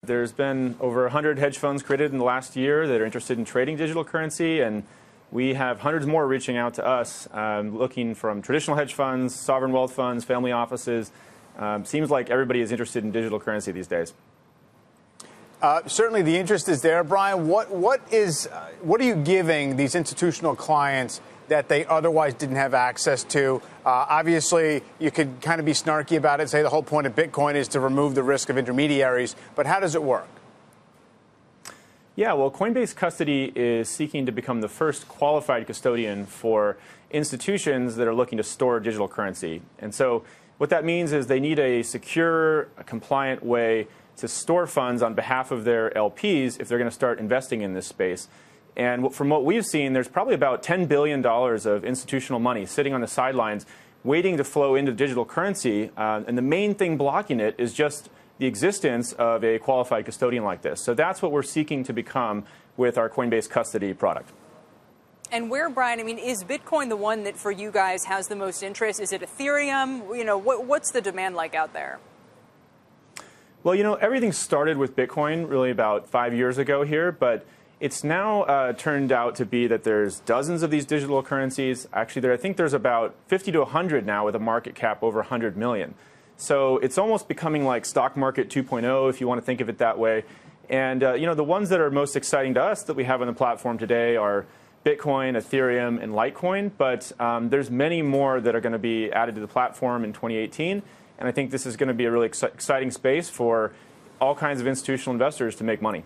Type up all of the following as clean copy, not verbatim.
There's been over 100 hedge funds created in the last year that are interested in trading digital currency, and we have hundreds more reaching out to us, looking from traditional hedge funds, sovereign wealth funds, family offices. Seems like everybody is interested in digital currency these days. Certainly the interest is there. Brian, what are you giving these institutional clients that they otherwise didn't have access to? Obviously, you could kind of be snarky about it, say the whole point of Bitcoin is to remove the risk of intermediaries, but how does it work? Yeah, well, Coinbase Custody is seeking to become the first qualified custodian for institutions that are looking to store digital currency. And so what that means is they need a secure, compliant way to store funds on behalf of their LPs if they're going to start investing in this space. And from what we've seen, there's probably about $10 billion of institutional money sitting on the sidelines waiting to flow into digital currency. And the main thing blocking it is just the existence of a qualified custodian like this. So that's what we're seeking to become with our Coinbase Custody product. And where, Brian, I mean, is Bitcoin the one that for you guys has the most interest? Is it Ethereum? You know, what's the demand like out there? Well, you know, everything started with Bitcoin really about 5 years ago here, but it's now turned out to be that there's dozens of these digital currencies. Actually, I think there's about 50 to 100 now with a market cap over 100 million. So it's almost becoming like stock market 2.0, if you want to think of it that way. And you know, the ones that are most exciting to us that we have on the platform today are Bitcoin, Ethereum, and Litecoin. But there's many more that are going to be added to the platform in 2018. And I think this is going to be a really exciting space for all kinds of institutional investors to make money.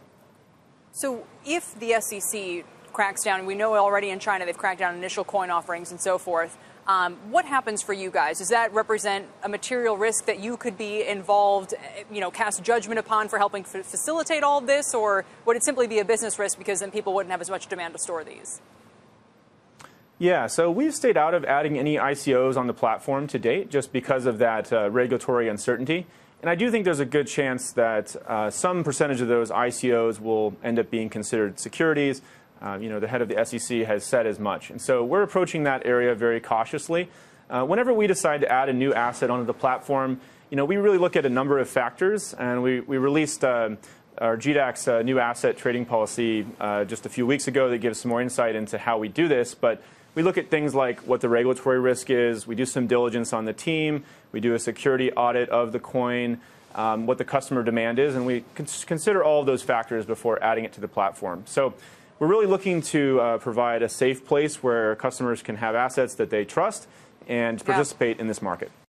So if the SEC cracks down, and we know already in China they've cracked down on initial coin offerings and so forth, what happens for you guys? Does that represent a material risk that you could be involved, you know, cast judgment upon for helping facilitate all of this? Or would it simply be a business risk because then people wouldn't have as much demand to store these? Yeah, so we've stayed out of adding any ICOs on the platform to date just because of that regulatory uncertainty. And I do think there's a good chance that some percentage of those ICOs will end up being considered securities. You know, the head of the SEC has said as much. And so we're approaching that area very cautiously. Whenever we decide to add a new asset onto the platform, you know, we really look at a number of factors. And we released our GDAX new asset trading policy just a few weeks ago that gives some more insight into how we do this. But we look at things like what the regulatory risk is. We do some diligence on the team. We do a security audit of the coin, what the customer demand is. And we consider all of those factors before adding it to the platform. So we're really looking to provide a safe place where customers can have assets that they trust and participate in this market.